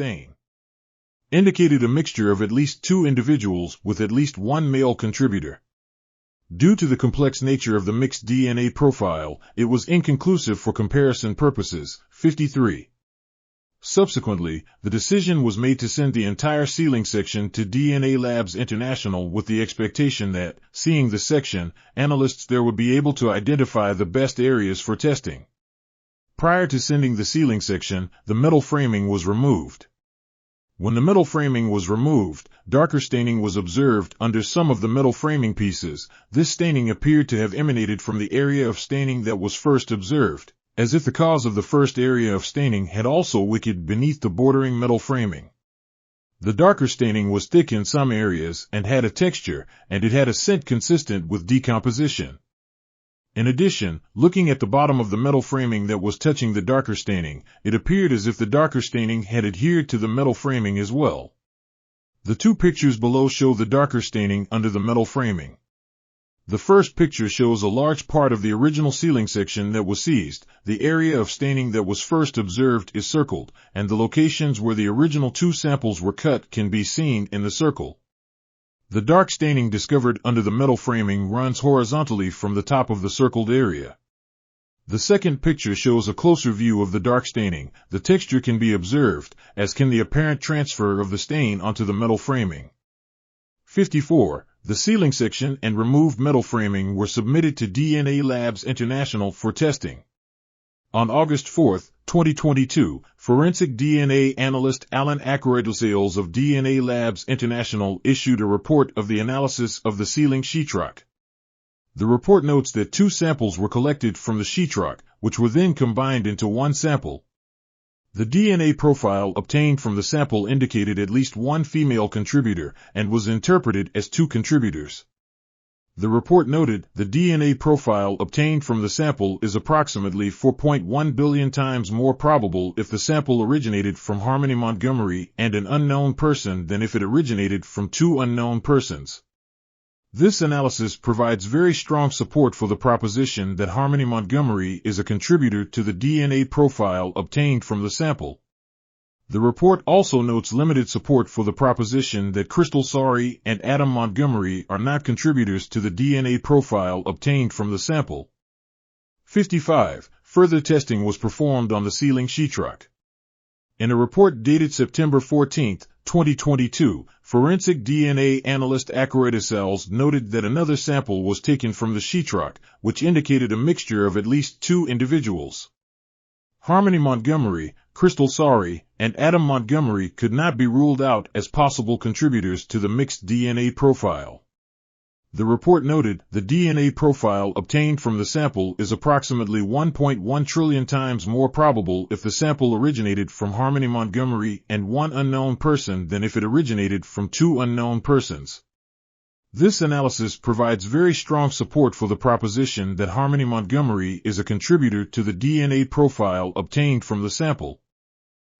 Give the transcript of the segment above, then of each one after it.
stain indicated a mixture of at least 2 individuals with at least 1 male contributor. Due to the complex nature of the mixed DNA profile, it was inconclusive for comparison purposes. 53. Subsequently, the decision was made to send the entire sealing section to DNA Labs International with the expectation that, seeing the section, analysts there would be able to identify the best areas for testing. Prior to sending the sealing section, the metal framing was removed. When the metal framing was removed, darker staining was observed under some of the metal framing pieces. This staining appeared to have emanated from the area of staining that was first observed, as if the cause of the first area of staining had also wickered beneath the bordering metal framing. The darker staining was thick in some areas and had a texture, and it had a scent consistent with decomposition. In addition, looking at the bottom of the metal framing that was touching the darker staining, it appeared as if the darker staining had adhered to the metal framing as well. The 2 pictures below show the darker staining under the metal framing. The first picture shows a large part of the original sealing section that was seized. The area of staining that was first observed is circled, and the locations where the original 2 samples were cut can be seen in the circle. The dark staining discovered under the metal framing runs horizontally from the top of the circled area. The second picture shows a closer view of the dark staining. The texture can be observed, as can the apparent transfer of the stain onto the metal framing. 54. The sealing section and removed metal framing were submitted to DNA Labs International for testing. On August 4, 2022, forensic DNA analyst Alan Ackroyd-Sales of DNA Labs International issued a report of the analysis of the sealing sheetrock. The report notes that 2 samples were collected from the sheetrock, which were then combined into 1 sample. The DNA profile obtained from the sample indicated at least 1 female contributor and was interpreted as 2 contributors. The report noted the DNA profile obtained from the sample is approximately 4.1 billion times more probable if the sample originated from Harmony Montgomery and an unknown person than if it originated from 2 unknown persons. This analysis provides very strong support for the proposition that Harmony Montgomery is a contributor to the DNA profile obtained from the sample. The report also notes limited support for the proposition that Crystal Sorry and Adam Montgomery are not contributors to the DNA profile obtained from the sample. 55. Further testing was performed on the sealing sheetrock. In a report dated September 14, 2022, forensic DNA analyst Ackroyd-Sales noted that another sample was taken from the sheetrock, which indicated a mixture of at least 2 individuals. Harmony Montgomery, Crystal Sorry, and Adam Montgomery could not be ruled out as possible contributors to the mixed DNA profile. The report noted the DNA profile obtained from the sample is approximately 1.1 trillion times more probable if the sample originated from Harmony Montgomery and 1 unknown person than if it originated from 2 unknown persons. This analysis provides very strong support for the proposition that Harmony Montgomery is a contributor to the DNA profile obtained from the sample.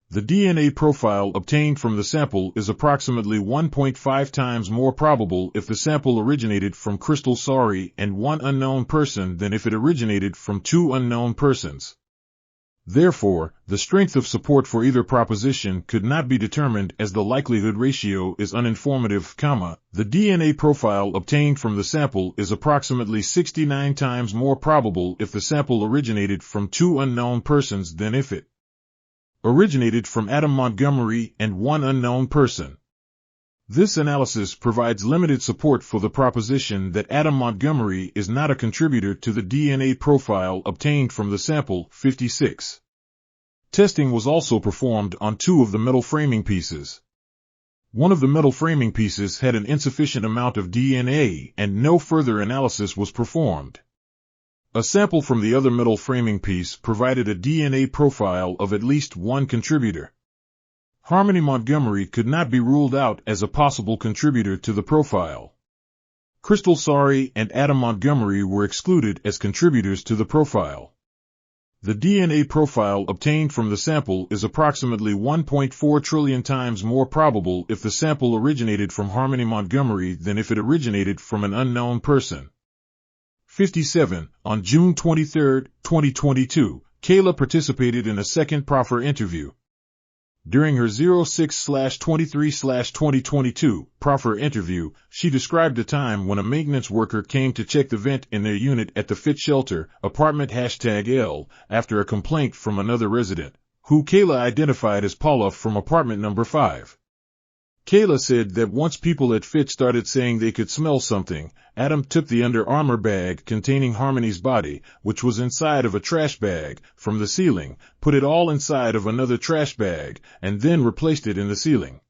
The DNA profile obtained from the sample is approximately 1.5 times more probable if the sample originated from Crystal Sorry and 1 unknown person than if it originated from 2 unknown persons. Therefore, the strength of support for either proposition could not be determined as the likelihood ratio is uninformative, the DNA profile obtained from the sample is approximately 69 times more probable if the sample originated from 2 unknown persons than if it originated from Adam Montgomery and 1 unknown person. This analysis provides limited support for the proposition that Adam Montgomery is not a contributor to the DNA profile obtained from the sample. 56. Testing was also performed on 2 of the metal framing pieces. One of the metal framing pieces had an insufficient amount of DNA and no further analysis was performed. A sample from the other metal framing piece provided a DNA profile of at least 1 contributor. Harmony Montgomery could not be ruled out as a possible contributor to the profile. Crystal Sorry and Adam Montgomery were excluded as contributors to the profile. The DNA profile obtained from the sample is approximately 1.4 trillion times more probable if the sample originated from Harmony Montgomery than if it originated from an unknown person. 57. On June 23, 2022, Kayla participated in a second proffer interview. During her 06/23/2022 proffer interview, she described a time when a maintenance worker came to check the vent in their unit at the Fit Shelter apartment #L after a complaint from another resident, who Kayla identified as Paula from apartment number 5. Kayla said that once people at Fit started saying they could smell something, Adam took the Under Armour bag containing Harmony's body, which was inside of a trash bag, from the ceiling, put it all inside of another trash bag, and then replaced it in the ceiling.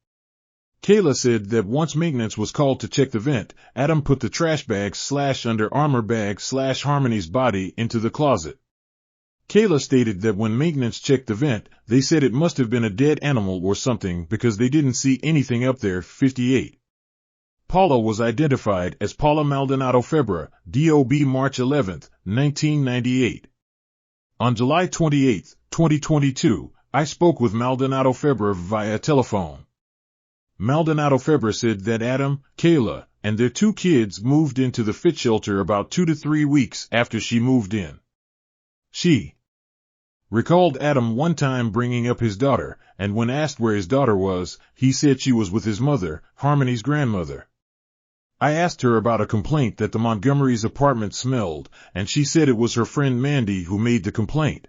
Kayla said that once maintenance was called to check the vent, Adam put the trash bag / Under Armour bag / Harmony's body into the closet. Kayla stated that when maintenance checked the vent, they said it must have been a dead animal or something because they didn't see anything up there. 58. Paula was identified as Paula Maldonado Febra, DOB March 11, 1998. On July 28, 2022, I spoke with Maldonado Febra via telephone. Maldonado Febra said that Adam, Kayla, and their 2 kids moved into the Fit Shelter about 2 to 3 weeks after she moved in. She recalled Adam one time bringing up his daughter, and when asked where his daughter was, he said she was with his mother, Harmony's grandmother. I asked her about a complaint that the Montgomery's apartment smelled, and she said it was her friend Mandy who made the complaint.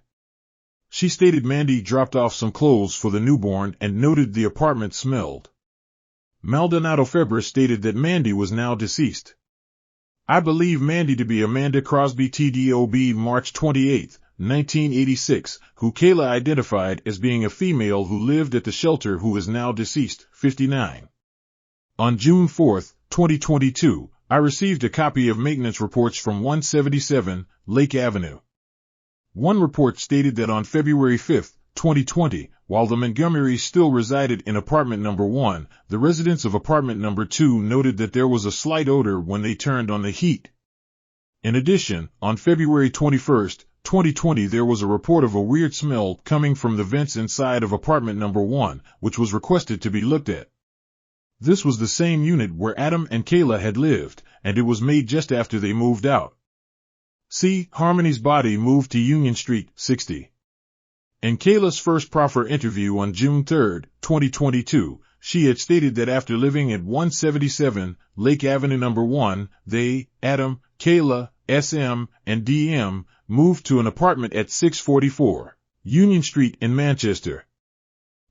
She stated Mandy dropped off some clothes for the newborn and noted the apartment smelled. Maldonado Febra stated that Mandy was now deceased. I believe Mandy to be Amanda Crosby TDOB March 28, 1986, who Kayla identified as being a female who lived at the shelter who is now deceased. 59. On June 4, 2022, I received a copy of maintenance reports from 177 Lake Avenue. One report stated that on February 5, 2020, while the Montgomerys still resided in apartment number 1, the residents of apartment number 2 noted that there was a slight odor when they turned on the heat. In addition, on February 21, 2020, there was a report of a weird smell coming from the vents inside of apartment number 1, which was requested to be looked at. This was the same unit where Adam and Kayla had lived, and it was made just after they moved out. See, Harmony's body moved to Union Street, 60. In Kayla's first proffer interview on June 3, 2022, she had stated that after living at 177 Lake Avenue No. 1, they, Adam, Kayla, SM, and DM, moved to an apartment at 644 Union Street in Manchester.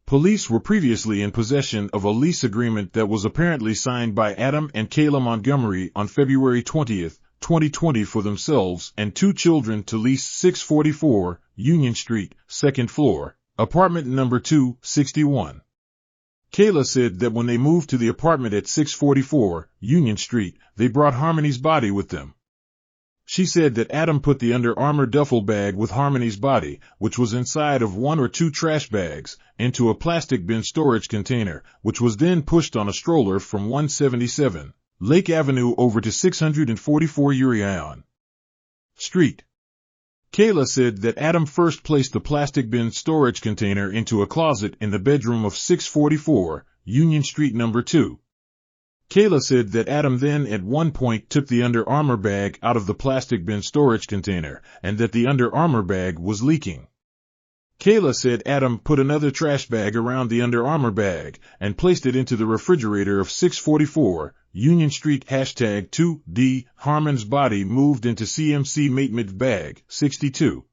Police were previously in possession of a lease agreement that was apparently signed by Adam and Kayla Montgomery on February 20, 2020 for themselves and 2 children to lease 644 Union Street, 2nd floor, apartment number 261. Kayla said that when they moved to the apartment at 644 Union Street, they brought Harmony's body with them. She said that Adam put the Under Armour duffel bag with Harmony's body, which was inside of 1 or 2 trash bags, into a plastic bin storage container, which was then pushed on a stroller from 177 Lake Avenue over to 644 Urion Street. Kayla said that Adam first placed the plastic bin storage container into a closet in the bedroom of 644 Union Street No. 2. Kayla said that Adam then at one point took the Under Armour bag out of the plastic bin storage container, and that the Under Armour bag was leaking. Kayla said Adam put another trash bag around the Under Armour bag, and placed it into the refrigerator of 644 Union Street #2D. Harmon's body moved into CMC maintenance bag, 62.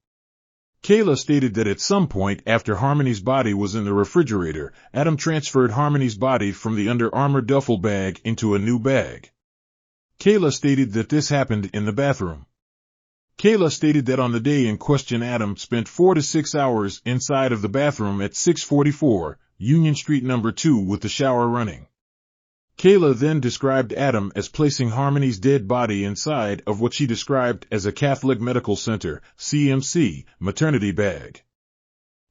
Kayla stated that at some point after Harmony's body was in the refrigerator, Adam transferred Harmony's body from the Under Armour duffel bag into a new bag. Kayla stated that this happened in the bathroom. Kayla stated that on the day in question Adam spent 4 to 6 hours inside of the bathroom at 644 Union Street No. 2 with the shower running. Kayla then described Adam as placing Harmony's dead body inside of what she described as a Catholic Medical Center, CMC, maternity bag.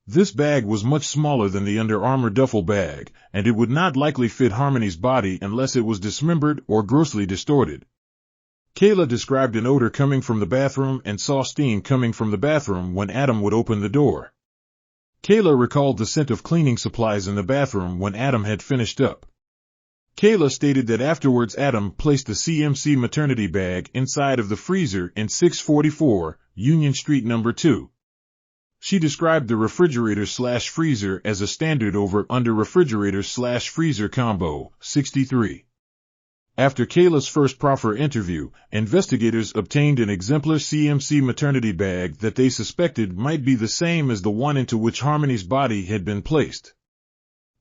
This bag was much smaller than the Under Armour duffel bag, and it would not likely fit Harmony's body unless it was dismembered or grossly distorted. Kayla described an odor coming from the bathroom and saw steam coming from the bathroom when Adam would open the door. Kayla recalled the scent of cleaning supplies in the bathroom when Adam had finished up. Kayla stated that afterwards Adam placed the CMC maternity bag inside of the freezer in 644 Union Street No. 2. She described the refrigerator/freezer as a standard over-under refrigerator/freezer combo. 63. After Kayla's first proffer interview, investigators obtained an exemplar CMC maternity bag that they suspected might be the same as the one into which Harmony's body had been placed.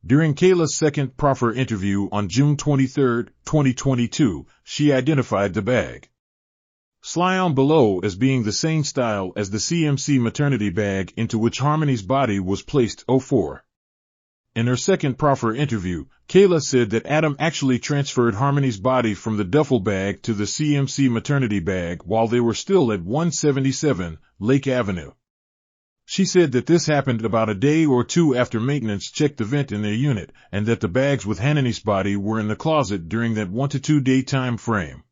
During Kayla's second proffer interview on June 23, 2022, she identified the bag. Slide below as being the same style as the CMC maternity bag into which Harmony's body was placed. 04. In her second proffer interview, Kayla said that Adam actually transferred Harmony's body from the duffel bag to the CMC maternity bag while they were still at 177 Lake Avenue. She said that this happened about a day or two after maintenance checked the vent in their unit, and that the bags with Harmony's body were in the closet during that 1 to 2 day time frame.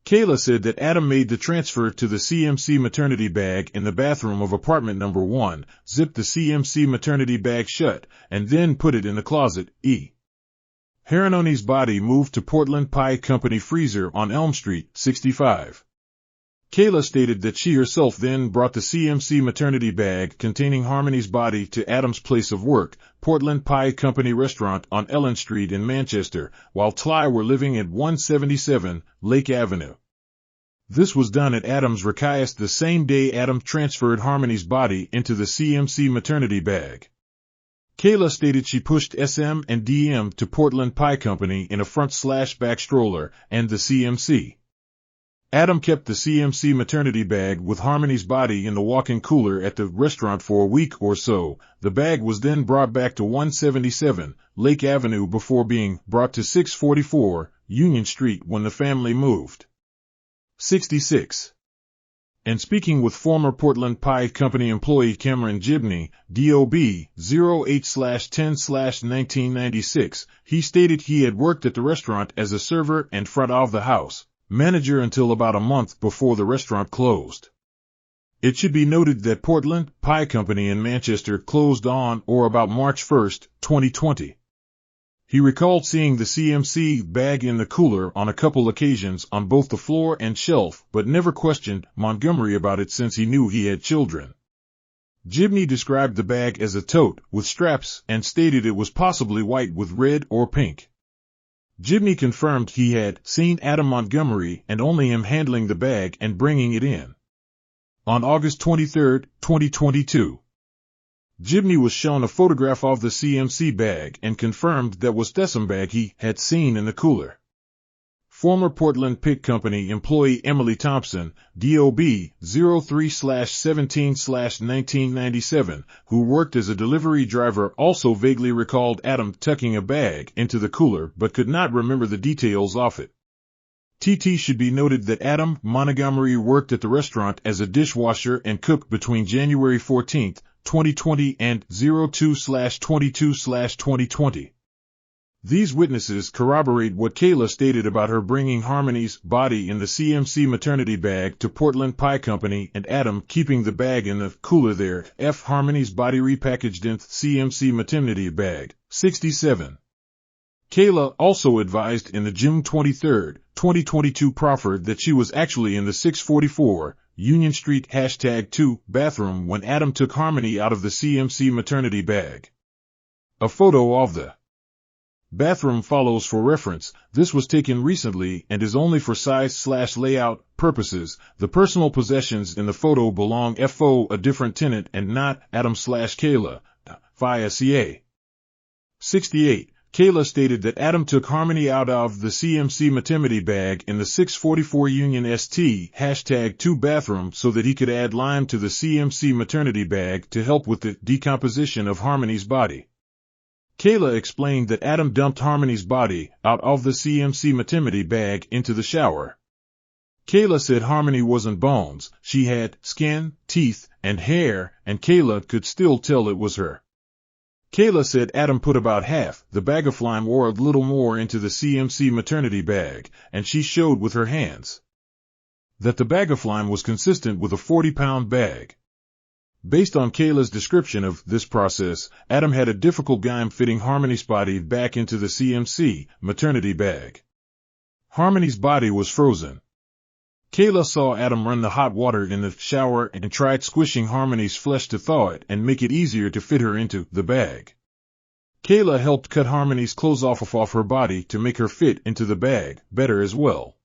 Kayla said that Adam made the transfer to the CMC maternity bag in the bathroom of apartment number 1, zipped the CMC maternity bag shut, and then put it in the closet. Harmony's body moved to Portland Pie Company freezer on Elm Street, 65. Kayla stated that she herself then brought the CMC maternity bag containing Harmony's body to Adam's place of work, Portland Pie Company restaurant on Ellen Street in Manchester, while Tly were living at 177 Lake Avenue. This was done at Adam's request the same day Adam transferred Harmony's body into the CMC maternity bag. Kayla stated she pushed SM and DM to Portland Pie Company in a front/back stroller and the CMC. Adam kept the CMC maternity bag with Harmony's body in the walk-in cooler at the restaurant for a week or so. The bag was then brought back to 177 Lake Avenue before being brought to 644 Union Street when the family moved. 66. And speaking with former Portland Pie Company employee Cameron Gibney, DOB 08/10/1996, he stated he had worked at the restaurant as a server and front of the house manager until about a month before the restaurant closed. It should be noted that Portland Pie Company in Manchester closed on or about March 1, 2020. He recalled seeing the CMC bag in the cooler on a couple occasions on both the floor and shelf, but never questioned Montgomery about it since he knew he had children. Gibney described the bag as a tote with straps and stated it was possibly white with red or pink. Gibney confirmed he had seen Adam Montgomery and only him handling the bag and bringing it in. On August 23, 2022, Gibney was shown a photograph of the CMC bag and confirmed that was the same bag he had seen in the cooler. Former Portland Pie Company employee Emily Thompson, DOB 03/17/1997, who worked as a delivery driver, also vaguely recalled Adam tucking a bag into the cooler but could not remember the details of it. TT should be noted that Adam Montgomery worked at the restaurant as a dishwasher and cook between January 14, 2020 and 02/22/2020. These witnesses corroborate what Kayla stated about her bringing Harmony's body in the CMC maternity bag to Portland Pie Company and Adam keeping the bag in the cooler there. Harmony's body repackaged in the CMC maternity bag. 67. Kayla also advised in the June 23, 2022 proffer that she was actually in the 644 Union Street #2 bathroom when Adam took Harmony out of the CMC maternity bag. A photo of the bathroom follows for reference. This was taken recently and is only for size/layout purposes. The personal possessions in the photo belong to a different tenant and not Adam/Kayla via CA. 68. Kayla stated that Adam took Harmony out of the CMC maternity bag in the 644 Union St #2 bathroom so that he could add lime to the CMC maternity bag to help with the decomposition of Harmony's body. Kayla explained that Adam dumped Harmony's body out of the CMC maternity bag into the shower. Kayla said Harmony wasn't bones, she had skin, teeth, and hair, and Kayla could still tell it was her. Kayla said Adam put about half the bag of lime or a little more into the CMC maternity bag, and she showed with her hands that the bag of lime was consistent with a 40-pound bag. Based on Kayla's description of this process, Adam had a difficult time fitting Harmony's body back into the CMC maternity bag. Harmony's body was frozen. Kayla saw Adam run the hot water in the shower and tried squishing Harmony's flesh to thaw it and make it easier to fit her into the bag. Kayla helped cut Harmony's clothes off her body to make her fit into the bag better as well.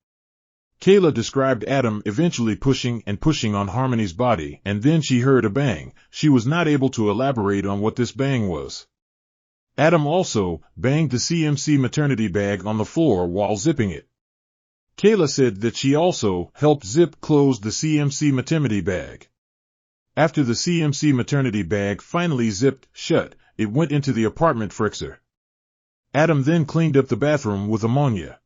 Kayla described Adam eventually pushing on Harmony's body, and then she heard a bang. She was not able to elaborate on what this bang was. Adam also banged the CMC maternity bag on the floor while zipping it. Kayla said that she also helped zip close the CMC maternity bag. After the CMC maternity bag finally zipped shut, it went into the apartment fixer. Adam then cleaned up the bathroom with ammonia.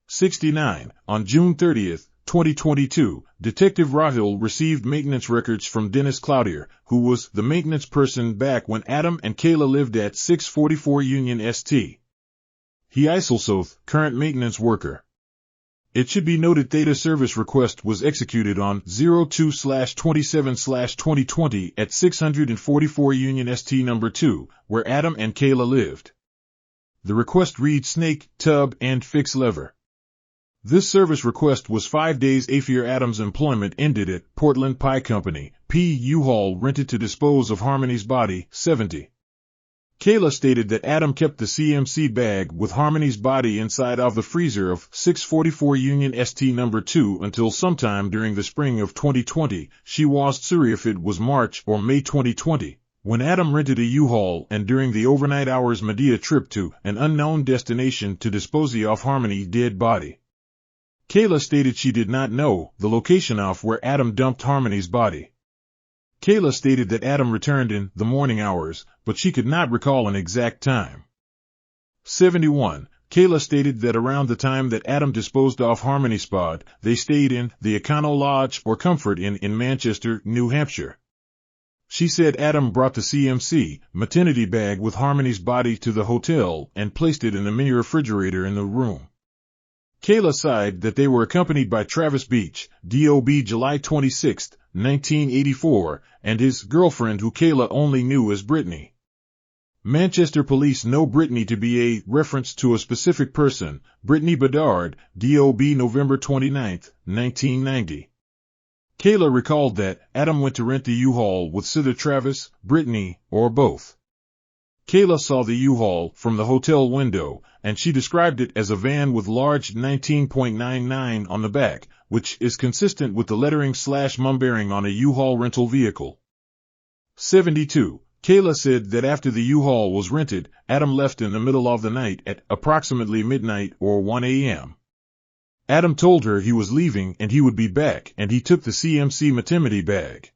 69. On June 30, 2022, Detective Rahil received maintenance records from Dennis Cloutier, who was the maintenance person back when Adam and Kayla lived at 644 Union St. He also current maintenance worker. It should be noted data service request was executed on 02/27/2020 at 644 Union St. No. 2, where Adam and Kayla lived. The request reads snake, tub, and fix lever. This service request was 5 days after Adam's employment ended at Portland Pie Company, P. U-Haul rented to dispose of Harmony's body, 70. Kayla stated that Adam kept the CMC bag with Harmony's body inside of the freezer of 644 Union St. No. 2 until sometime during the spring of 2020. She was sure if it was March or May 2020, when Adam rented a U-Haul and during the overnight hours Medea trip to an unknown destination to dispose of Harmony's dead body. Kayla stated she did not know the location of where Adam dumped Harmony's body. Kayla stated that Adam returned in the morning hours, but she could not recall an exact time. 71. Kayla stated that around the time that Adam disposed of Harmony's body, they stayed in the Econo Lodge or Comfort Inn in Manchester, New Hampshire. She said Adam brought the CMC maternity bag with Harmony's body to the hotel and placed it in the mini refrigerator in the room. Kayla said that they were accompanied by Travis Beach, DOB July 26, 1984, and his girlfriend who Kayla only knew as Brittany. Manchester police know Brittany to be a reference to a specific person, Brittany Bedard, DOB November 29, 1990. Kayla recalled that Adam went to rent the U-Haul with either Travis, Brittany, or both. Kayla saw the U-Haul from the hotel window, and she described it as a van with large 19.99 on the back, which is consistent with the lettering/numbering on a U-Haul rental vehicle. 72. Kayla said that after the U-Haul was rented, Adam left in the middle of the night at approximately midnight or 1 a.m. Adam told her he was leaving and he would be back, and he took the CMC maternity bag.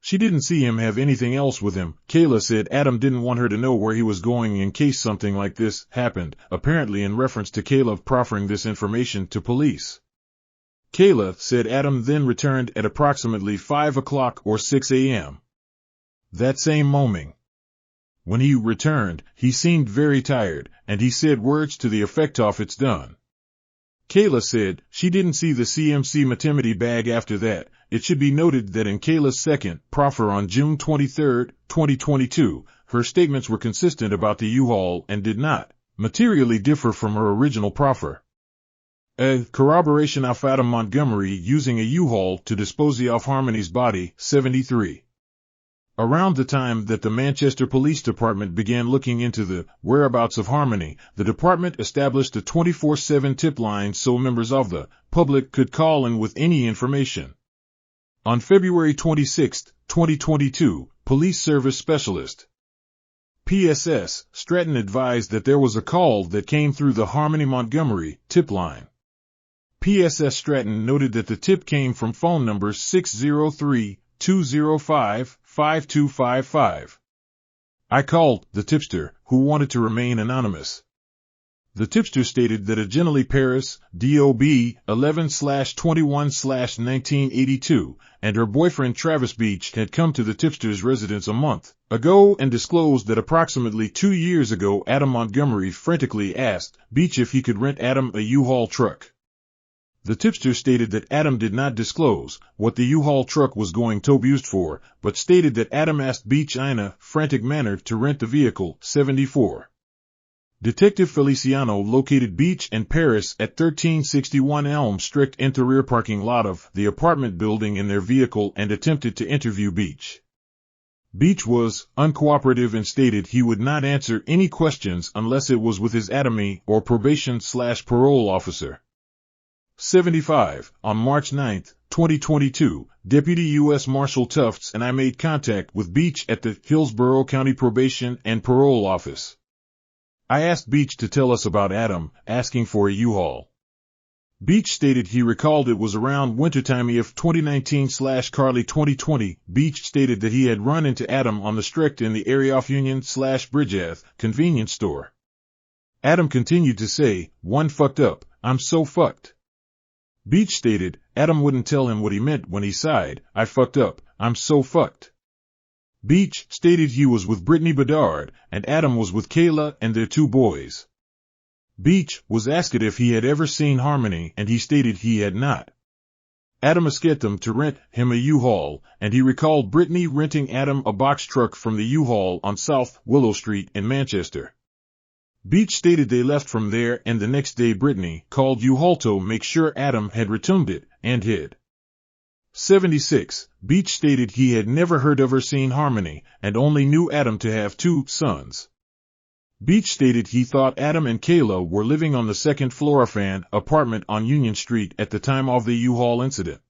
She didn't see him have anything else with him. Kayla said Adam didn't want her to know where he was going in case something like this happened, apparently in reference to Kayla proffering this information to police. Kayla said Adam then returned at approximately 5 o'clock or 6 a.m. that same morning. When he returned, he seemed very tired, and he said words to the effect of "it's done." Kayla said she didn't see the CMC maternity bag after that. It should be noted that in Kayla's second proffer on June 23, 2022, her statements were consistent about the U-Haul and did not materially differ from her original proffer. A corroboration of Adam Montgomery using a U-Haul to dispose of Harmony's body, 73. Around the time that the Manchester Police Department began looking into the whereabouts of Harmony, the department established a 24/7 tip line so members of the public could call in with any information. On February 26, 2022, Police Service Specialist PSS Stratton advised that there was a call that came through the Harmony Montgomery tip line. PSS Stratton noted that the tip came from phone number 603-205-5255. I called the tipster, who wanted to remain anonymous. The tipster stated that a Jenny Paris, DOB 11/21/1982, and her boyfriend Travis Beach had come to the tipster's residence a month ago and disclosed that approximately 2 years ago Adam Montgomery frantically asked Beach if he could rent Adam a U-Haul truck. The tipster stated that Adam did not disclose what the U-Haul truck was going to be used for, but stated that Adam asked Beach in a frantic manner to rent the vehicle, 74. Detective Feliciano located Beach and Paris at 1361 Elm Street in the rear parking lot of the apartment building in their vehicle and attempted to interview Beach. Beach was uncooperative and stated he would not answer any questions unless it was with his attorney or probation/parole officer. 75. On March 9, 2022, Deputy U.S. Marshal Tufts and I made contact with Beach at the Hillsborough County Probation and Parole Office. I asked Beach to tell us about Adam, asking for a U-Haul. Beach stated he recalled it was around wintertime of 2019/Carly 2020. Beach stated that he had run into Adam on the street in the area off Union/Bridgeth convenience store. Adam continued to say, "One fucked up, I'm so fucked." Beach stated, Adam wouldn't tell him what he meant when he sighed, "I fucked up, I'm so fucked." Beach stated he was with Brittany Bedard, and Adam was with Kayla and their 2 boys. Beach was asked if he had ever seen Harmony, and he stated he had not. Adam asked them to rent him a U-Haul, and he recalled Brittany renting Adam a box truck from the U-Haul on South Willow Street in Manchester. Beach stated they left from there, and the next day Brittany called U-Haul to make sure Adam had returned it, and hid. 76. Beach stated he had never heard of or seen Harmony, and only knew Adam to have 2 sons. Beach stated he thought Adam and Kayla were living on the second floor of an apartment on Union Street at the time of the U-Haul incident.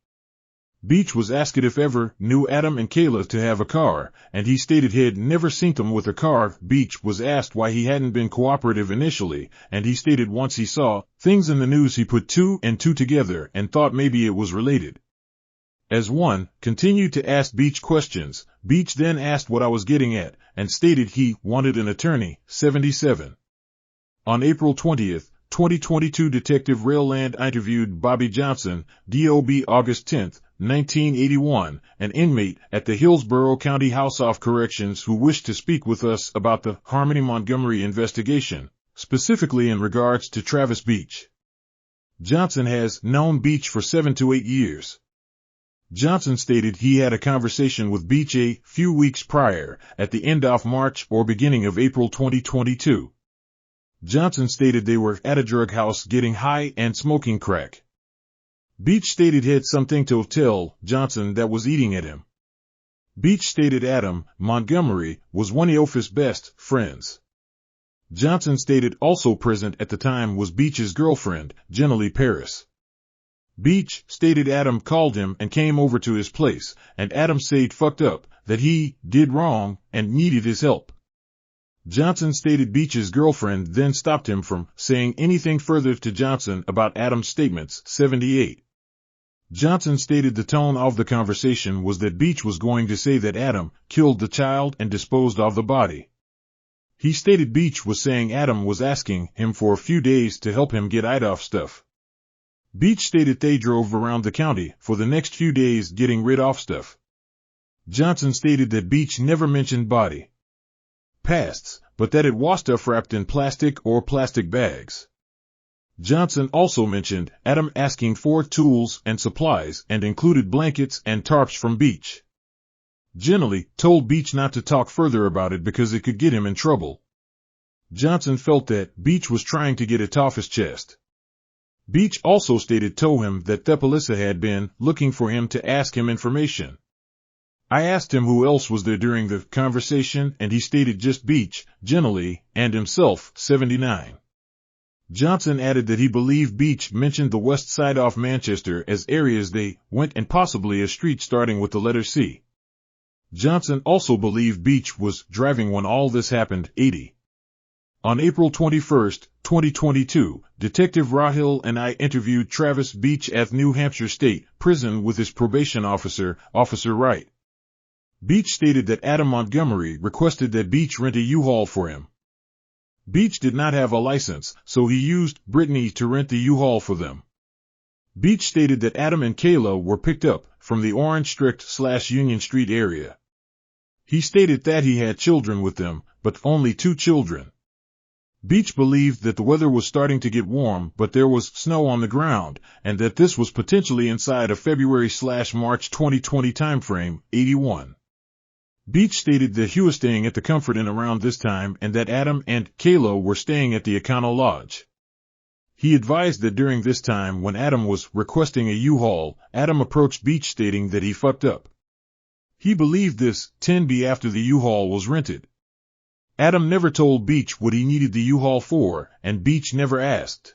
Beach was asked if ever knew Adam and Kayla to have a car, and he stated he had never seen them with a car. Beach was asked why he hadn't been cooperative initially, and he stated once he saw things in the news he put 2 and 2 together and thought maybe it was related. As one continued to ask Beach questions, Beach then asked what I was getting at, and stated he wanted an attorney. 77. On April 20, 2022, Detective Railland interviewed Bobby Johnson, DOB August 10, 1981, an inmate at the Hillsborough County House of Corrections who wished to speak with us about the Harmony Montgomery investigation, specifically in regards to Travis Beach. Johnson has known Beach for 7 to 8 years. Johnson stated he had a conversation with Beach a few weeks prior, at the end of March or beginning of April 2022. Johnson stated they were at a drug house getting high and smoking crack. Beach stated he had something to tell Johnson that was eating at him. Beach stated Adam Montgomery was one of his best friends. Johnson stated also present at the time was Beach's girlfriend, Jenny Paris. Beach stated Adam called him and came over to his place, and Adam said fucked up, that he did wrong and needed his help. Johnson stated Beach's girlfriend then stopped him from saying anything further to Johnson about Adam's statements. 78. Johnson stated the tone of the conversation was that Beach was going to say that Adam killed the child and disposed of the body. He stated Beach was saying Adam was asking him for a few days to help him get off stuff. Beach stated they drove around the county for the next few days getting rid of stuff. Johnson stated that Beach never mentioned body pasts, but that it was stuff wrapped in plastic or plastic bags. Johnson also mentioned Adam asking for tools and supplies and included blankets and tarps from Beach. Jenny told Beach not to talk further about it because it could get him in trouble. Johnson felt that Beach was trying to get it off his chest. Beach also stated to him that the police had been looking for him to ask him information. I asked him who else was there during the conversation, and he stated just Beach, Jenny, and himself. 79. Johnson added that he believed Beach mentioned the west side of Manchester as areas they went and possibly a street starting with the letter C. Johnson also believed Beach was driving when all this happened. 80. On April 21, 2022, Detective Rahil and I interviewed Travis Beach at New Hampshire State Prison with his probation officer, Officer Wright. Beach stated that Adam Montgomery requested that Beach rent a U-Haul for him. Beach did not have a license, so he used Brittany to rent the U-Haul for them. Beach stated that Adam and Kayla were picked up from the Orange Street/Union Street area. He stated that he had children with them, but only 2 children. Beach believed that the weather was starting to get warm, but there was snow on the ground, and that this was potentially inside a February/March 2020 timeframe. 81. Beach stated that he was staying at the Comfort Inn around this time and that Adam and Kayla were staying at the Econo Lodge. He advised that during this time when Adam was requesting a U-Haul, Adam approached Beach stating that he fucked up. He believed this 10B after the U-Haul was rented. Adam never told Beach what he needed the U-Haul for, and Beach never asked.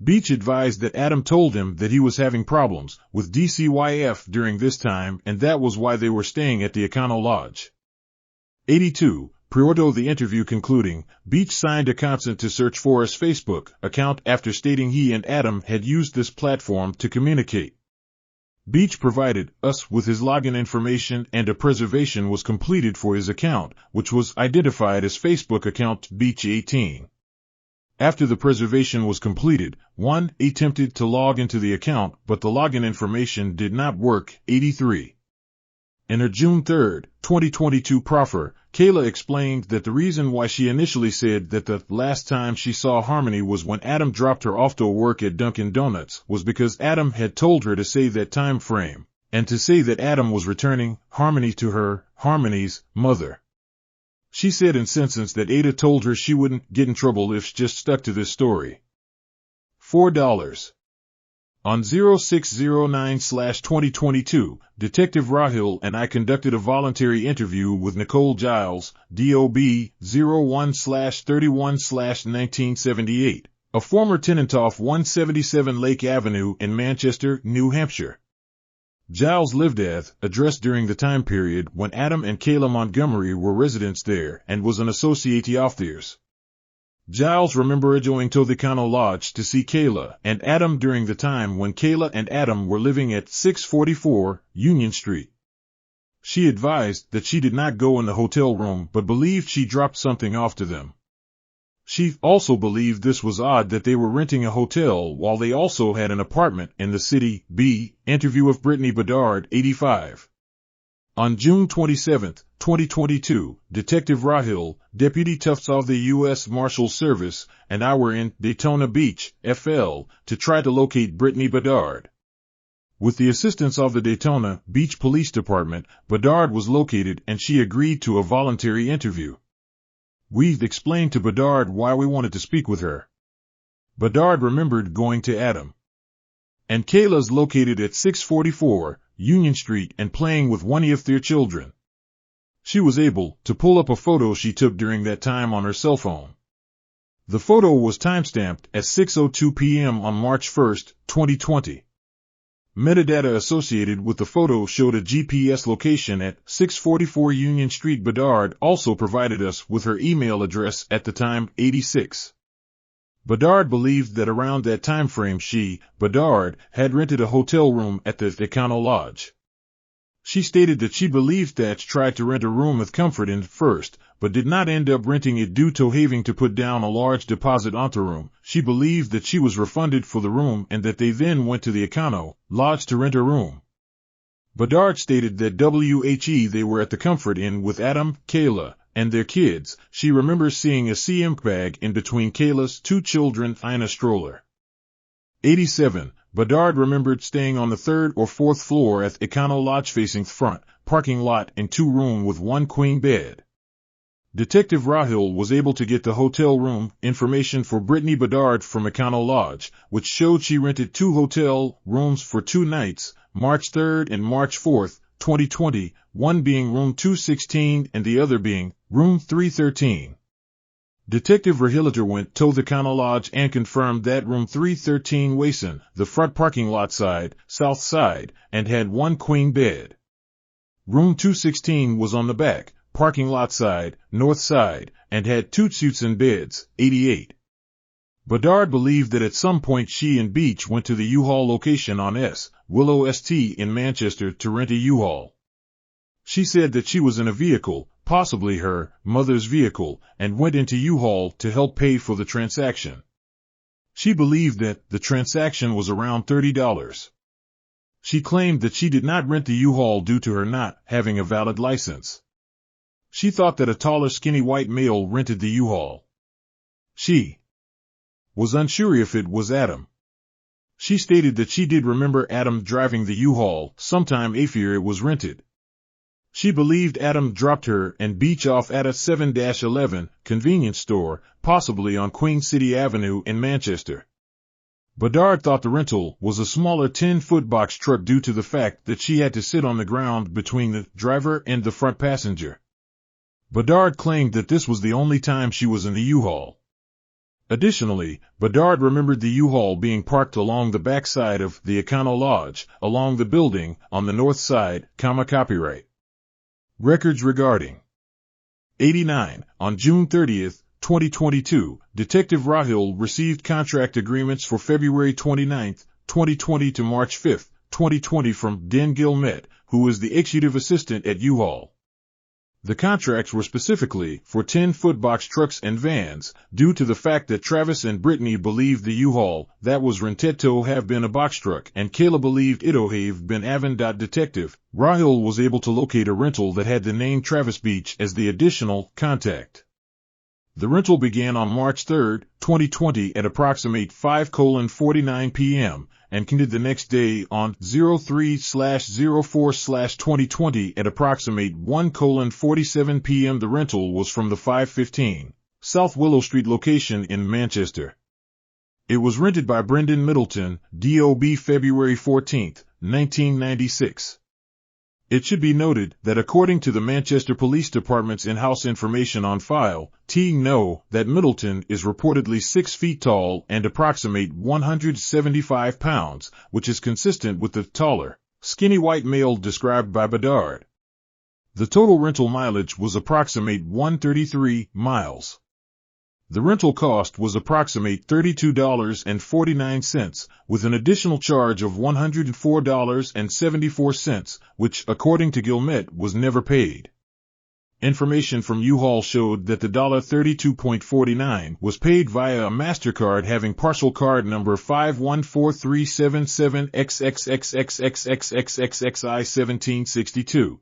Beach advised that Adam told him that he was having problems with DCYF during this time and that was why they were staying at the Econo Lodge. 82. Prior the interview concluding, Beach signed a consent to search for his Facebook account after stating he and Adam had used this platform to communicate. Beach provided us with his login information and a preservation was completed for his account, which was identified as Facebook account Beach18. After the preservation was completed, 1 attempted to log into the account, but the login information did not work. 83. In her June 3, 2022 proffer, Kayla explained that the reason why she initially said that the last time she saw Harmony was when Adam dropped her off to work at Dunkin' Donuts was because Adam had told her to say that time frame, and to say that Adam was returning Harmony to her, Harmony's, mother. She said in sentence that Ada told her she wouldn't get in trouble if she just stuck to this story. $4. On 0609/2022, Detective Rahil and I conducted a voluntary interview with Nicole Giles, DOB 01/31/1978, a former tenant off 177 Lake Avenue in Manchester, New Hampshire. Giles lived at address during the time period when Adam and Kayla Montgomery were residents there and was an associate of theirs. Giles remembered going to the Econo Lodge to see Kayla and Adam during the time when Kayla and Adam were living at 644 Union Street. She advised that she did not go in the hotel room but believed she dropped something off to them. She also believed this was odd that they were renting a hotel while they also had an apartment in the city. B. Interview of Brittany Bedard, 85. On June 27, 2022, Detective Rahil, Deputy Tufts of the U.S. Marshals Service, and I were in Daytona Beach, FL, to try to locate Brittany Bedard. With the assistance of the Daytona Beach Police Department, Bedard was located and she agreed to a voluntary interview. We explained to Bedard why we wanted to speak with her. Bedard remembered going to Adam and Kayla's located at 644 Union Street and playing with one of their children. She was able to pull up a photo she took during that time on her cell phone. The photo was timestamped at 6:02 p.m. on March 1, 2020. Metadata associated with the photo showed a GPS location at 644 Union Street. Bedard also provided us with her email address at the time. 86. Bedard believed that around that time frame she, Bedard, had rented a hotel room at the Econo Lodge. She stated that she believed Thatch tried to rent a room at Comfort Inn first, but did not end up renting it due to having to put down a large deposit on the room. She believed that she was refunded for the room and that they then went to the Econo Lodge to rent a room. Bedard stated that they were at the Comfort Inn with Adam, Kayla, and their kids. She remembers seeing a CM bag in between Kayla's two children and a stroller. 87. Bedard remembered staying on the 3rd or 4th floor at Econo Lodge facing front parking lot in 2-room with 1 queen bed. Detective Rahil was able to get the hotel room information for Brittany Bedard from Econo Lodge, which showed she rented 2 hotel rooms for 2 nights, March 3rd and March 4th, 2020, one being room 216 and the other being room 313. Detective Rahil went to the Econo Lodge and confirmed that room 313 was in the front parking lot side, south side, and had 1 queen bed. Room 216 was on the back parking lot side, north side, and had 2 suites and beds. 88. Bedard believed that at some point she and Beach went to the U-Haul location on Willow St. in Manchester to rent a U-Haul. She said that she was in a vehicle, possibly her mother's vehicle, and went into U-Haul to help pay for the transaction. She believed that the transaction was around $30. She claimed that she did not rent the U-Haul due to her not having a valid license. She thought that a taller skinny white male rented the U-Haul. She was unsure if it was Adam. She stated that she did remember Adam driving the U-Haul sometime after it was rented. She believed Adam dropped her and Beach off at a 7-11 convenience store, possibly on Queen City Avenue in Manchester. Bedard thought the rental was a smaller 10-foot box truck due to the fact that she had to sit on the ground between the driver and the front passenger. Bedard claimed that this was the only time she was in the U-Haul. Additionally, Bedard remembered the U-Haul being parked along the back side of the Econo Lodge, along the building, on the north side, copyright. Records regarding 89. On June 30, 2022, Detective Rahil received contract agreements for February 29, 2020 to March 5, 2020 from Den Gilmet, who is the executive assistant at U-Haul. The contracts were specifically for 10-foot box trucks and vans, due to the fact that Travis and Brittany believed the U-Haul that was rented to have been a box truck and Kayla believed it have been Avon. Detective Rahil was able to locate a rental that had the name Travis Beach as the additional contact. The rental began on March 3, 2020 at approximate 5:49 p.m. and ended the next day on 03/04/2020 at approximate 1:47 p.m. The rental was from the 515 South Willow Street location in Manchester. It was rented by Brendan Middleton, DOB February 14, 1996. It should be noted that according to the Manchester Police Department's in-house information on file, know that Middleton is reportedly 6 feet tall and approximate 175 pounds, which is consistent with the taller, skinny white male described by Bedard. The total rental mileage was approximate 133 miles. The rental cost was approximate $32.49, with an additional charge of $104.74, which, according to Gilmet, was never paid. Information from U-Haul showed that the $32.49 was paid via a MasterCard having parcel card number 514377XXXXXXXXXI1762.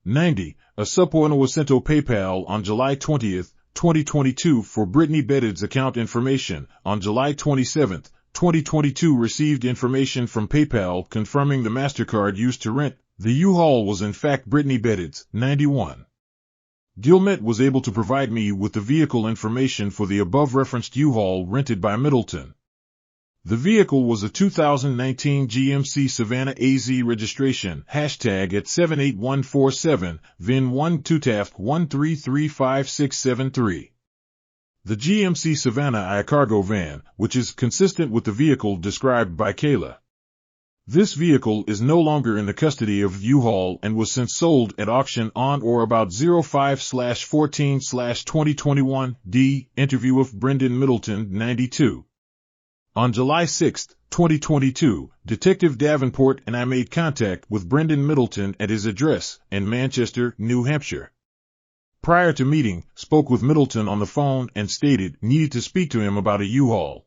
90. A Suppoano was sent to PayPal on July 20, 2022 for Brittany Bedard's account information. On July 27, 2022 received information from PayPal confirming the MasterCard used to rent the U-Haul was in fact Brittany Bedard's. 91. Gilmet was able to provide me with the vehicle information for the above-referenced U-Haul rented by Middleton. The vehicle was a 2019 GMC Savannah AZ registration, hashtag at 78147, VIN 12TAF1335673. The GMC Savannah a cargo van, which is consistent with the vehicle described by Kayla. This vehicle is no longer in the custody of U-Haul and was since sold at auction on or about 05/14/2021. Interview with Brendan Middleton. 92. On July 6, 2022, Detective Davenport and I made contact with Brendan Middleton at his address in Manchester, New Hampshire. Prior to meeting, spoke with Middleton on the phone and stated needed to speak to him about a U-Haul.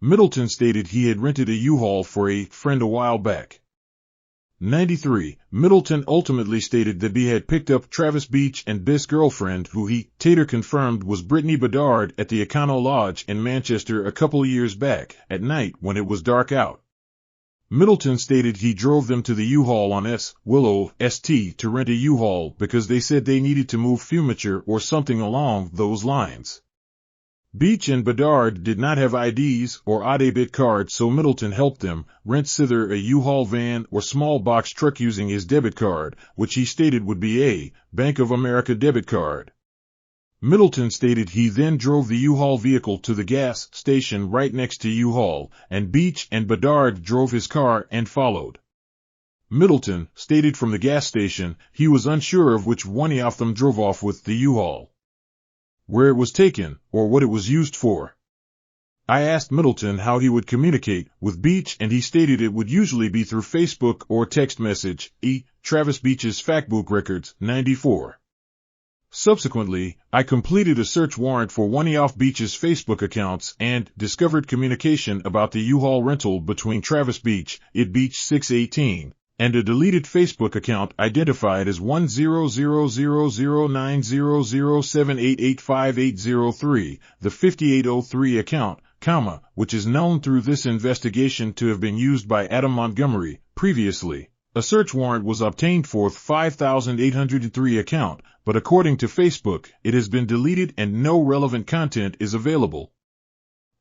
Middleton stated he had rented a U-Haul for a friend a while back. 93. Middleton ultimately stated that he had picked up Travis Beach and best girlfriend who he later confirmed was Brittany Bedard at the Econo Lodge in Manchester a couple years back, at night when it was dark out. Middleton stated he drove them to the U-Haul on Willow St to rent a U-Haul because they said they needed to move furniture or something along those lines. Beach and Bedard did not have IDs or debit cards, so Middleton helped them rent either a U-Haul van or small box truck using his debit card, which he stated would be a Bank of America debit card. Middleton stated he then drove the U-Haul vehicle to the gas station right next to U-Haul, and Beach and Bedard drove his car and followed. Middleton stated from the gas station he was unsure of which one of them drove off with the U-Haul, where it was taken, or what it was used for. I asked Middleton how he would communicate with Beach, and he stated it would usually be through Facebook or text message. Travis Beach's Factbook records. 94. Subsequently, I completed a search warrant for one of Beach's Facebook accounts and discovered communication about the U-Haul rental between Travis Beach, Beach 618, and a deleted Facebook account identified as 100090078858803, the 5803 account, which is known through this investigation to have been used by Adam Montgomery, previously A search warrant was obtained for 5,803 account, but according to Facebook, it has been deleted and no relevant content is available.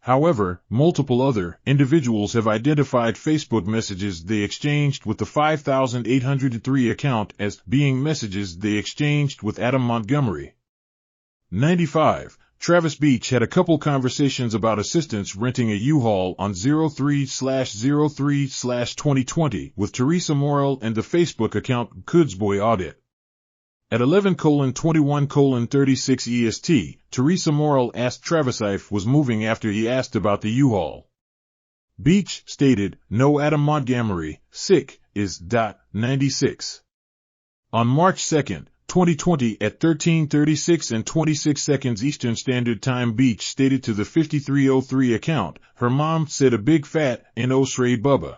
However, multiple other individuals have identified Facebook messages they exchanged with the 5,803 account as being messages they exchanged with Adam Montgomery. 95. Travis Beach had a couple conversations about assistance renting a U-Haul on 03/03/2020 with Teresa Morrill and the Facebook account Goodsboy Audit. At 11:21:36 EST, Teresa Morrill asked Travis if was moving after he asked about the U-Haul. Beach stated, "No, Adam Montgomery, sick, is 96. On March 2nd, 2020 at 13:36 and 26 seconds Eastern Standard Time, Beach stated to the 5303 account, her mom said a big fat N-O-Sray Bubba.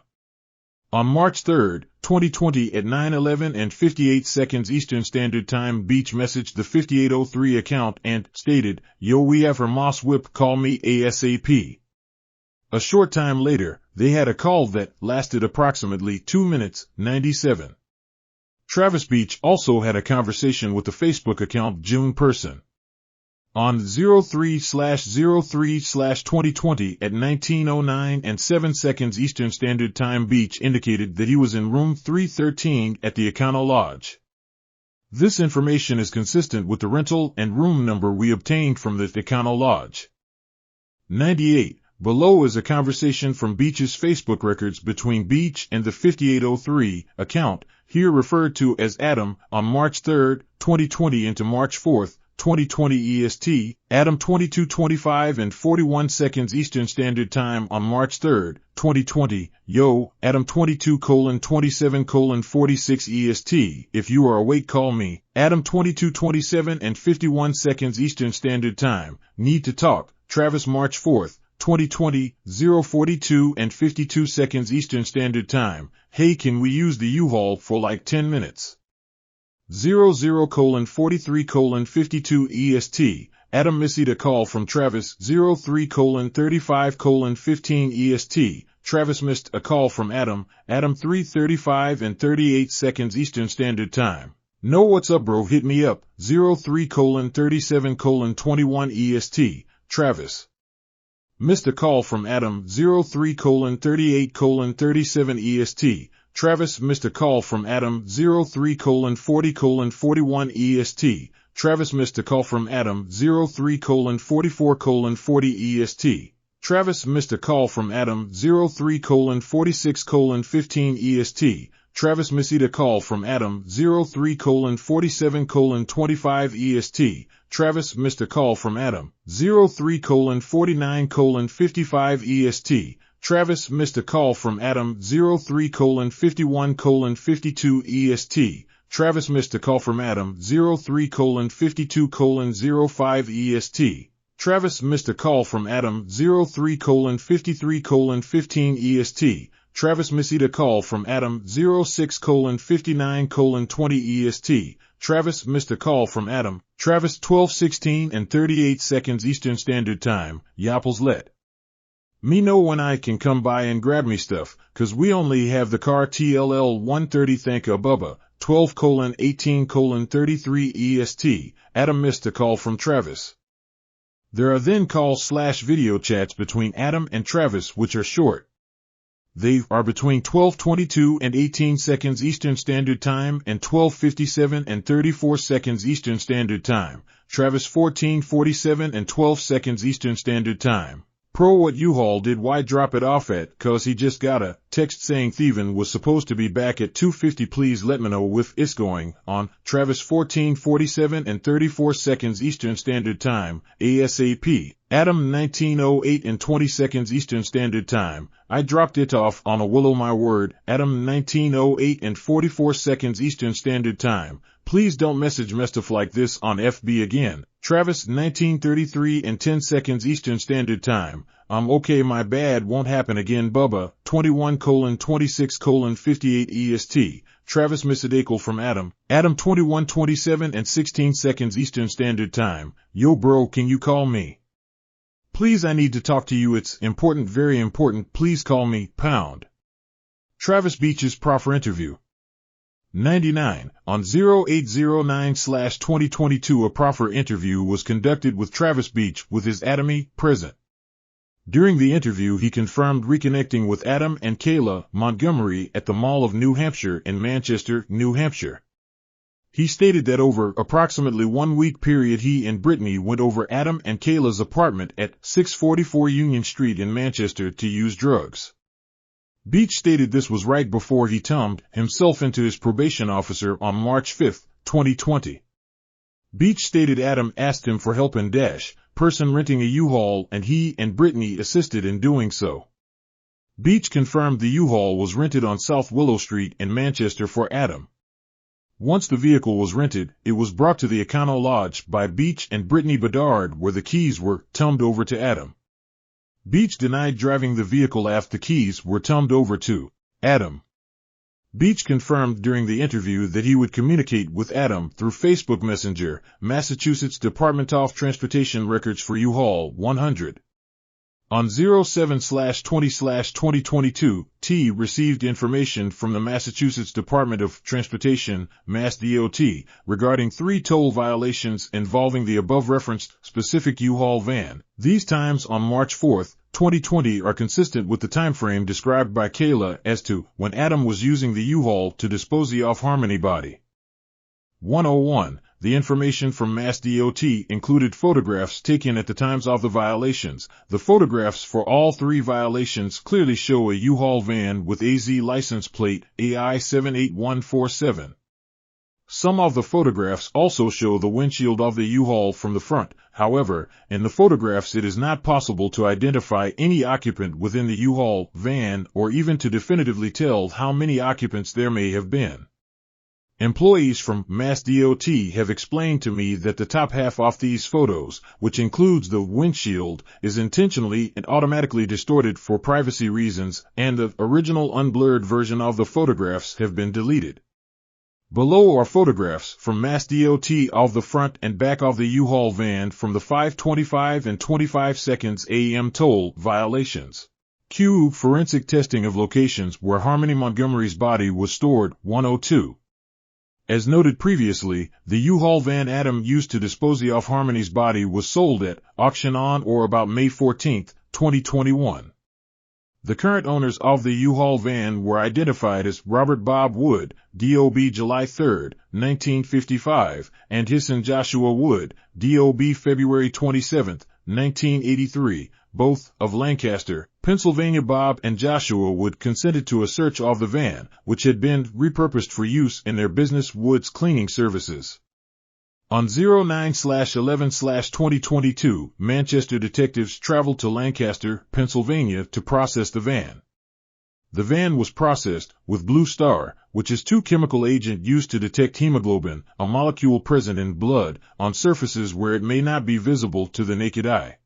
On March 3rd, 2020 at 9:11 and 58 seconds Eastern Standard Time, Beach messaged the 5803 account and stated, "Yo, we have her moss whip, call me ASAP." A short time later, they had a call that lasted approximately 2 minutes, 97. Travis Beach also had a conversation with the Facebook account June Person. On 03/03/2020 at 19:09 and 7 seconds Eastern Standard Time, Beach indicated that he was in room 313 at the Econo Lodge. This information is consistent with the rental and room number we obtained from the Econo Lodge. 98. Below is a conversation from Beach's Facebook records between Beach and the 5803 account, here referred to as Adam, on March 3, 2020 into March 4, 2020 EST, Adam 22:25 and 41 seconds Eastern Standard Time on March 3, 2020, Yo, Adam 22:27:46 EST, if you are awake call me, Adam 22:27 and 51 seconds Eastern Standard Time, need to talk, Travis March 4, 2020, 0:42 and 52 seconds Eastern Standard Time, hey, can we use the U-Haul for like 10 minutes? 00:43:52 EST, Adam received a call from Travis 03:35:15 EST, Travis missed a call from Adam, Adam 3:35 and 38 seconds Eastern Standard Time. No, what's up bro, hit me up, 03:37:21 EST, Travis. Missed a call from Adam 03:38:37 EST, Travis missed a call from Adam 03:40:41 EST, Travis missed a call from Adam 03:44:40 EST, Travis missed a call from Adam 03:46:15 EST, Travis missed a call from Adam 03:47:25 EST, Travis missed a call from Adam 03:49:55 EST, Travis missed a call from Adam 03:51:52 EST, Travis missed a call from Adam 03:52:05 EST, Travis missed a call from Adam 03:53:15 EST, Travis missed a call from Adam 06:59:20 EST, Travis missed a call from Adam, Travis 12:16 and 38 seconds Eastern Standard Time, Yapples let me know when I can come by and grab me stuff, cause we only have the car TLL 130 thank a Bubba, 12:18:33 EST, Adam missed a call from Travis. There are then call/video chats between Adam and Travis which are short. They are between 12:22 and 18 seconds Eastern Standard Time and 12:57 and 34 seconds Eastern Standard Time, Travis 14:47 and 12 seconds Eastern Standard Time. Pro, what U-Haul did why drop it off at, cause he just got a text saying thievin' was supposed to be back at 2:50, please let me know if it's going on, Travis 14:47 and 34 seconds Eastern Standard Time, ASAP, Adam 19:08 and 20 seconds Eastern Standard Time, I dropped it off on a willow my word, Adam 19:08 and 44 seconds Eastern Standard Time, please don't message me stuff like this on FB again, Travis 19:33 and 10 seconds Eastern Standard Time, I'm okay my bad won't happen again Bubba, 21:26:58 EST, Travis missed a call from Adam, Adam 21:27 and 16 seconds Eastern Standard Time, yo bro can you call me? Please I need to talk to you it's important very important please call me, pound. Travis Beach's proffer interview. 99. On 0809/2022, a proffer interview was conducted with Travis Beach with his Adam present. During the interview, he confirmed reconnecting with Adam and Kayla Montgomery at the Mall of New Hampshire in Manchester, New Hampshire. He stated that over approximately 1 week period he and Brittany went over Adam and Kayla's apartment at 644 Union Street in Manchester to use drugs. Beach stated this was right before he turned himself into his probation officer on March 5, 2020. Beach stated Adam asked him for help in person renting a U-Haul and he and Brittany assisted in doing so. Beach confirmed the U-Haul was rented on South Willow Street in Manchester for Adam. Once the vehicle was rented, it was brought to the Econo Lodge by Beach and Brittany Bedard, where the keys were turned over to Adam. Beach denied driving the vehicle after the keys were turned over to Adam. Beach confirmed during the interview that he would communicate with Adam through Facebook Messenger, Massachusetts Department of Transportation records for U-Haul 100. On 07/20/2022, T received information from the Massachusetts Department of Transportation, Mass DOT, regarding 3 toll violations involving the above-referenced specific U-Haul van. These times on March 4, 2020 are consistent with the timeframe described by Kayla as to when Adam was using the U-Haul to dispose the off-harmony body. 101. The information from Mass DOT included photographs taken at the times of the violations. The photographs for all 3 violations clearly show a U-Haul van with AZ license plate AI 78147. Some of the photographs also show the windshield of the U-Haul from the front. However, in the photographs it is not possible to identify any occupant within the U-Haul van or even to definitively tell how many occupants there may have been. Employees from Mass DOT have explained to me that the top half of these photos, which includes the windshield, is intentionally and automatically distorted for privacy reasons, and the original unblurred version of the photographs have been deleted. Below are photographs from Mass DOT of the front and back of the U-Haul van from the 5:25 and 25 seconds AM toll violations. Q. Forensic testing of locations where Harmony Montgomery's body was stored. 102. As noted previously, the U-Haul van Adam used to dispose of Harmony's body was sold at auction on or about May 14, 2021. The current owners of the U-Haul van were identified as Robert Bob Wood, DOB July 3, 1955, and Hisson Joshua Wood, DOB February 27, 1983, both of Lancaster, Pennsylvania. Bob and Joshua Wood consented to a search of the van, which had been repurposed for use in their business Wood's Cleaning Services. On 09/11/2022, Manchester detectives traveled to Lancaster, Pennsylvania to process the van. The van was processed with Blue Star, which is 2 chemical agent used to detect hemoglobin, a molecule present in blood, on surfaces where it may not be visible to the naked eye.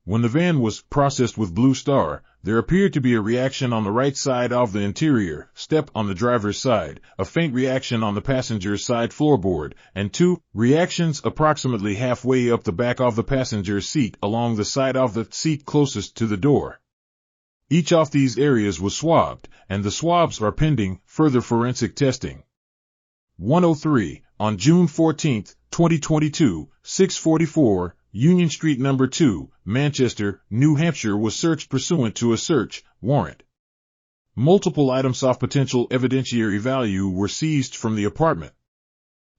When the van was processed with Blue Star, there appeared to be a reaction on the right side of the interior step on the driver's side, a faint reaction on the passenger's side floorboard, and 2 reactions approximately halfway up the back of the passenger's seat along the side of the seat closest to the door. Each of these areas was swabbed, and the swabs are pending further forensic testing. 103. On June 14, 2022, 644, Union Street No. 2, Manchester, New Hampshire was searched pursuant to a search warrant. Multiple items of potential evidentiary value were seized from the apartment.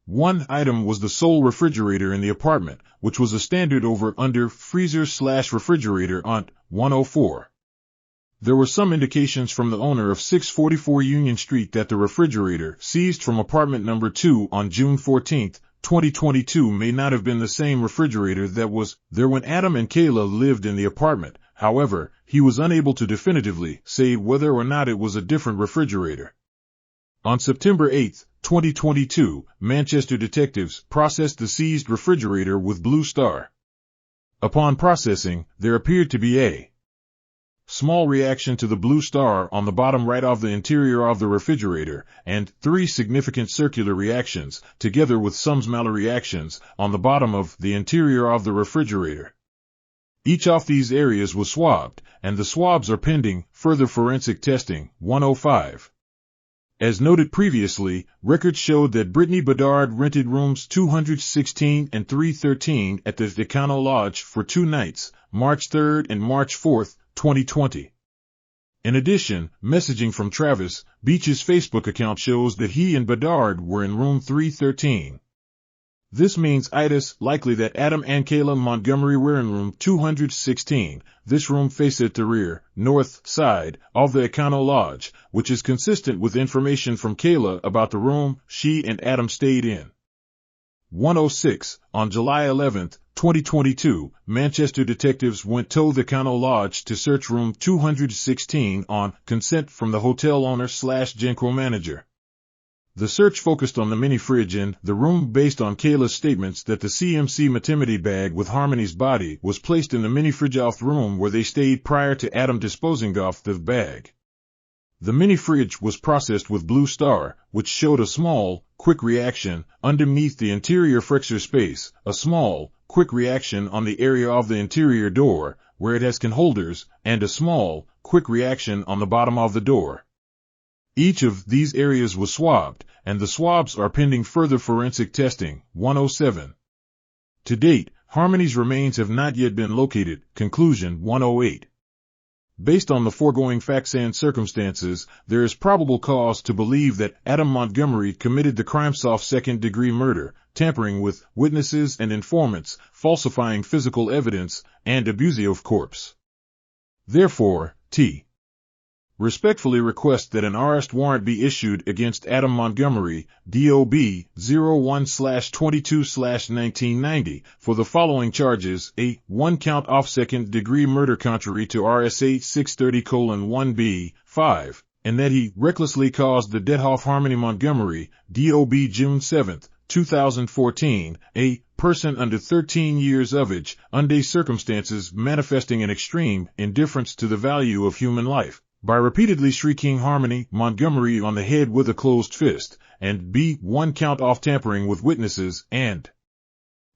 One item was the sole refrigerator in the apartment, which was a standard over-under freezer/refrigerator on 104. There were some indications from the owner of 644 Union Street that the refrigerator seized from apartment number 2 on June 14, 2022 may not have been the same refrigerator that was there when Adam and Kayla lived in the apartment. However, he was unable to definitively say whether or not it was a different refrigerator. On September 8, 2022, Manchester detectives processed the seized refrigerator with Blue Star. Upon processing, there appeared to be a small reaction to the Blue Star on the bottom right of the interior of the refrigerator, and 3 significant circular reactions, together with some smaller reactions, on the bottom of the interior of the refrigerator. Each of these areas was swabbed, and the swabs are pending further forensic testing. 105. As noted previously, records showed that Brittany Bedard rented rooms 216 and 313 at the Decano Lodge for 2 nights, March 3rd and March 4th, 2020. In addition, messaging from Travis Beach's Facebook account shows that he and Bedard were in room 313. This means it's likely that Adam and Kayla Montgomery were in room 216. This room faces the rear, north side of the Decano Lodge, which is consistent with information from Kayla about the room she and Adam stayed in. 106. On July 11, 2022, Manchester detectives went to the Decano Lodge to search room 216 on consent from the hotel owner/Genco manager. The search focused on the mini-fridge in the room based on Kayla's statements that the CMC maternity bag with Harmony's body was placed in the mini-fridge off the room where they stayed prior to Adam disposing of the bag. The mini-fridge was processed with Blue Star, which showed a small, quick reaction underneath the interior flexor space, a small, quick reaction on the area of the interior door, where it has can holders, and a small, quick reaction on the bottom of the door. Each of these areas was swabbed, and the swabs are pending further forensic testing. 107. To date, Harmony's remains have not yet been located. Conclusion. 108. Based on the foregoing facts and circumstances, there is probable cause to believe that Adam Montgomery committed the crimes of second-degree murder, tampering with witnesses and informants, falsifying physical evidence, and abusing of corpse. Therefore, T. respectfully request that an arrest warrant be issued against Adam Montgomery, DOB 01/22/1990, for the following charges: a 1-count of second-degree murder contrary to RSA 630:1b, 5, and that he recklessly caused the death of Harmony Montgomery, DOB June 7, 2014, a person under 13 years of age, under circumstances manifesting an extreme indifference to the value of human life, by repeatedly striking Harmony Montgomery on the head with a closed fist, and b. 1 count of tampering with witnesses and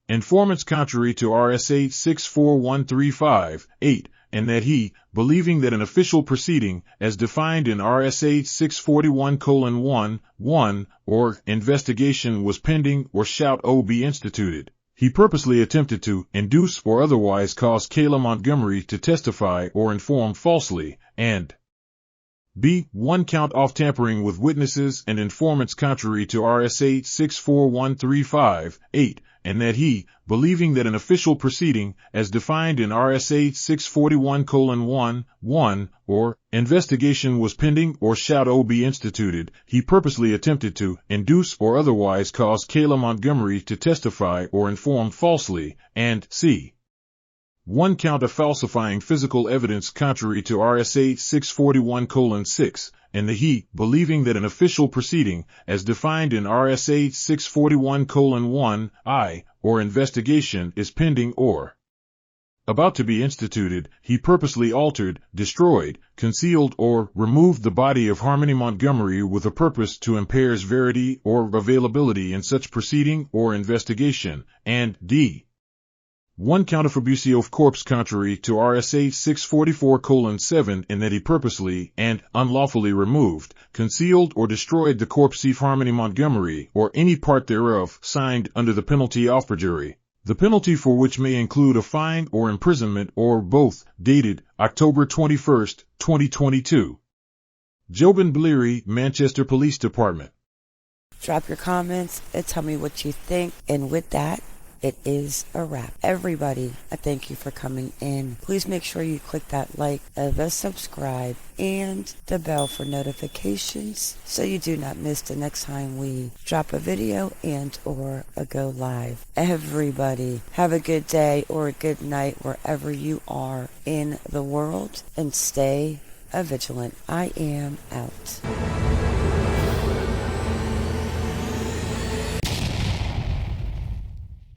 informants contrary to RSA 64135, 8, and that he, believing that an official proceeding, as defined in RSA 641:1, or investigation was pending or shall be instituted, he purposely attempted to induce or otherwise cause Kayla Montgomery to testify or inform falsely, and b. 1 count of tampering with witnesses and informants contrary to RSA 64135, 8, and that he, believing that an official proceeding, as defined in RSA 641:1, or investigation was pending or shall be instituted, he purposely attempted to induce or otherwise cause Kayla Montgomery to testify or inform falsely, and c. 1 count of falsifying physical evidence contrary to RSA 641:6, and that he, believing that an official proceeding, as defined in RSA 641:1, or investigation is pending or about to be instituted, he purposely altered, destroyed, concealed, or removed the body of Harmony Montgomery with a purpose to impair verity or availability in such proceeding or investigation, and d. 1 count of abuse of corpse contrary to RSA 644:7, in that he purposely and unlawfully removed, concealed, or destroyed the corpse of Harmony Montgomery, or any part thereof, signed under the penalty of perjury, the penalty for which may include a fine or imprisonment or both, dated October 21, 2022. Jobin Bleary, Manchester Police Department. Drop your comments and tell me what you think, and with that, it is a wrap. Everybody, I thank you for coming in. Please make sure you click that like, the subscribe, and the bell for notifications so you do not miss the next time we drop a video and or a go live. Everybody, have a good day or a good night wherever you are in the world, and stay vigilant. I am out.